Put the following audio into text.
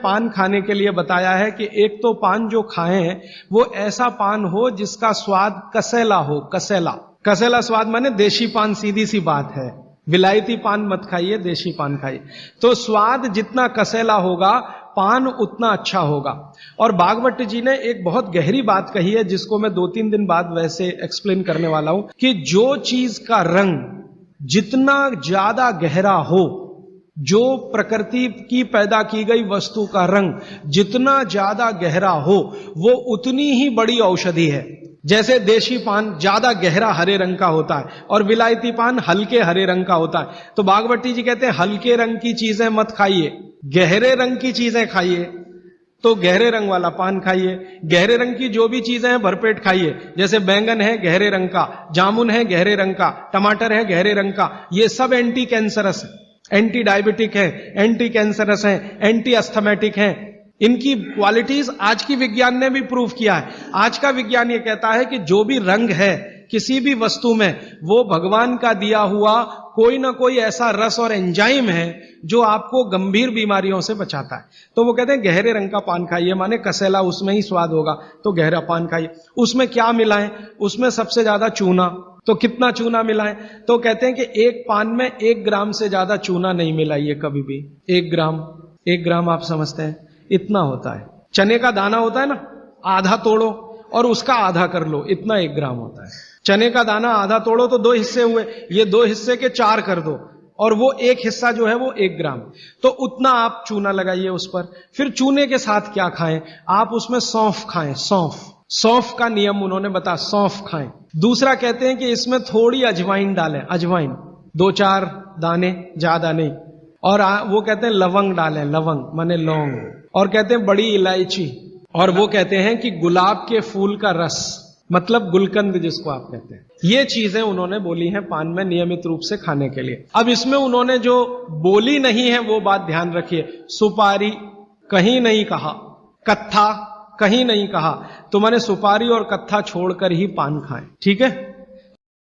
पान खाने के लिए बताया है कि एक तो पान जो खाएं वो ऐसा पान हो जिसका स्वाद कसेला हो। कसेला, कसेला स्वाद माने देशी पान, सीधी सी बात है। विलायती पान मत खाइए, देशी पान खाइए। तो स्वाद जितना कसेला होगा पान उतना अच्छा होगा। और भागवत जी ने एक बहुत गहरी बात कही है जिसको मैं 2-3 दिन बाद वैसे एक्सप्लेन करने वाला हूं कि जो चीज का रंग जितना ज्यादा गहरा हो, जो प्रकृति की पैदा की गई वस्तु का रंग जितना ज्यादा गहरा हो, वो उतनी ही बड़ी औषधि है। जैसे देशी पान ज्यादा गहरा हरे रंग का होता है और विलायती पान हल्के हरे रंग का होता है। तो भागवती जी कहते हैं हल्के रंग की चीजें मत खाइए, गहरे रंग की चीजें खाइए। तो गहरे रंग वाला पान खाइए, गहरे रंग की जो भी चीजें हैं भरपेट खाइए। जैसे बैंगन है गहरे रंग का, जामुन है गहरे रंग का, टमाटर है गहरे रंग का। ये सब एंटी कैंसरस है, एंटी डायबिटिक है, एंटी कैंसरस है, एंटी अस्थमेटिक है। इनकी क्वालिटीज आज की विज्ञान ने भी प्रूव किया है। आज का विज्ञान ये कहता है कि जो भी रंग है किसी भी वस्तु में, वो भगवान का दिया हुआ कोई ना कोई ऐसा रस और एंजाइम है जो आपको गंभीर बीमारियों से बचाता है। तो वो कहते हैं गहरे रंग का पान खाइए, माने कसेला, उसमें ही स्वाद होगा, तो गहरा पान खाइए। उसमें क्या मिलाएं? उसमें सबसे ज्यादा चूना। तो कितना चूना मिलाएं? तो कहते हैं कि एक पान में 1 ग्राम से ज्यादा चूना नहीं मिलाइए कभी भी। 1 ग्राम आप समझते हैं इतना होता है। चने का दाना होता है ना, आधा तोड़ो और उसका आधा कर लो, इतना 1 ग्राम होता है। चने का दाना आधा तोड़ो तो 2 हिस्से हुए, ये 2 हिस्से के 4 कर दो और वो 1 हिस्सा जो है वो 1 ग्राम। तो उतना आप चूना लगाइए उस पर। फिर चूने के साथ क्या खाएं? आप उसमें सौंफ खाएं। सौंफ का नियम उन्होंने बताया, सौंफ खाएं। दूसरा कहते हैं कि इसमें थोड़ी अजवाइन डालें, अजवाइन 2-4 दाने, ज्यादा नहीं। और वो कहते हैं लवंग डालें, लवंग माने लौंग। और कहते हैं बड़ी इलायची। और वो कहते हैं कि गुलाब के फूल का रस, मतलब गुलकंद जिसको आप कहते हैं। ये चीजें उन्होंने बोली हैं पान में नियमित रूप से खाने के लिए। अब इसमें उन्होंने जो बोली नहीं है वो बात ध्यान रखिए। सुपारी कहीं नहीं कहा, कत्था कहीं नहीं कहा। तो मैंने सुपारी और कत्था छोड़कर ही पान खाएं, ठीक है।